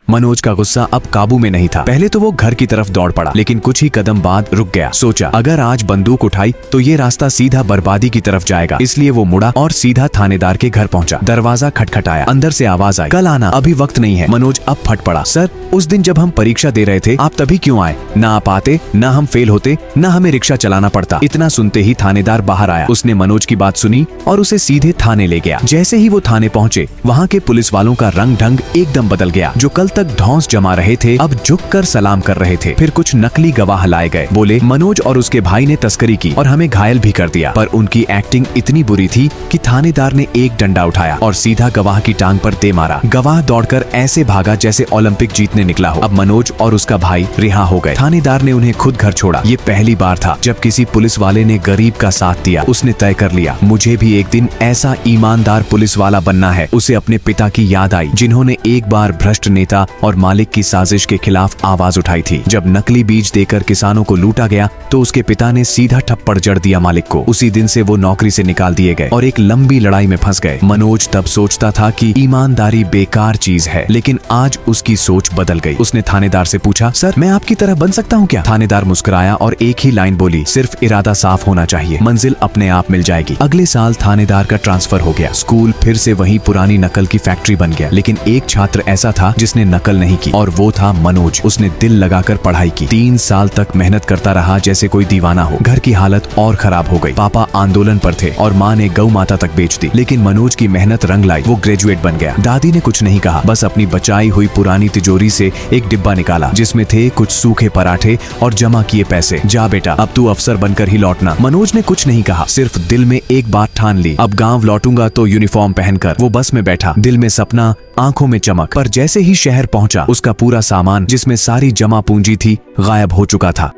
मनोज का गुस्सा अब काबू में नहीं था। पहले तो वो घर की तरफ दौड़ पड़ा, लेकिन कुछ ही कदम बाद रुक गया। सोचा अगर आज बंदूक उठाई तो ये रास्ता सीधा बर्बादी की तरफ जाएगा, इसलिए वो मुड़ा और सीधा थानेदार के घर पहुंचा। दरवाजा खटखटाया, अंदर से आवाज आई, कल आना, अभी वक्त नहीं है। मनोज अब फट पड़ा, सर उस दिन जब हम परीक्षा दे रहे थे आप तभी क्यों आए? ना आप आते, ना हम फेल होते, ना हमें रिक्शा चलाना पड़ता। इतना सुनते ही थानेदार बाहर आया। उसने मनोज की बात सुनी और उसे सीधे थाने ले गया। जैसे ही वो थाने पहुंचे, वहाँ के पुलिस वालों का रंग ढंग एकदम बदल गया। जो कल तक धौंस जमा रहे थे अब झुककर सलाम कर रहे थे। फिर कुछ नकली गवाह लाए गए। बोले मनोज और उसके भाई ने तस्करी की और हमें घायल भी कर दिया। पर उनकी एक्टिंग इतनी बुरी थी कि थानेदार ने एक डंडा उठाया और सीधा गवाह की टांग पर दे मारा। गवाह दौड़कर ऐसे भागा जैसे ओलंपिक जीतने निकला हो। अब मनोज और उसका भाई रिहा हो गए। थानेदार ने उन्हें खुद घर छोड़ा। ये पहली बार था जब किसी पुलिस वाले ने गरीब का साथ दिया। उसने तय कर लिया, मुझे भी एक दिन ऐसा ईमानदार पुलिस वाला बनना है। उसे अपने पिता की याद आई, जिन्होंने एक बार भ्रष्ट नेता और मालिक की साजिश के खिलाफ आवाज उठाई थी। जब नकली बीज देकर किसानों को लूटा गया तो उसके पिता ने सीधा थप्पड़ जड़ दिया मालिक को। उसी दिन से वो नौकरी से निकाल दिए गए और एक लंबी लड़ाई में फंस गए। मनोज तब सोचता था कि ईमानदारी बेकार चीज है, लेकिन आज उसकी सोच बदल गई। उसने थानेदार से पूछा, सर मैं आपकी तरह बन सकता हूँ क्या? थानेदार मुस्कुराया और एक ही लाइन बोली, सिर्फ इरादा साफ होना चाहिए, मंजिल अपने आप मिल जाएगी। अगले साल थानेदार का ट्रांसफर हो गया। स्कूल फिर से वही पुरानी नकल की फैक्ट्री बन गया। लेकिन एक छात्र ऐसा था जिसने नकल नहीं की और वो था मनोज। उसने दिल लगाकर पढ़ाई की। 3 साल तक मेहनत करता रहा जैसे कोई दीवाना हो। घर की हालत और खराब हो गई। पापा आंदोलन पर थे और माँ ने गौ माता तक बेच दी। लेकिन मनोज की मेहनत रंग लाई। वो ग्रेजुएट बन गया। दादी ने कुछ नहीं कहा, बस अपनी बचाई हुई पुरानी तिजोरी से एक डिब्बा निकाला जिसमें थे कुछ सूखे पराठे और जमा किए पैसे। जा बेटा, अब तू अफसर बनकर ही लौटना। मनोज ने कुछ नहीं कहा, सिर्फ दिल में एक बात ठान ली, अब गांव लौटूंगा तो यूनिफॉर्म पहनकर। वो बस में बैठा, दिल में सपना, आंखों में चमक। पर जैसे ही शहर पहुंचा, उसका पूरा सामान जिसमें सारी जमा पूंजी थी गायब हो चुका था।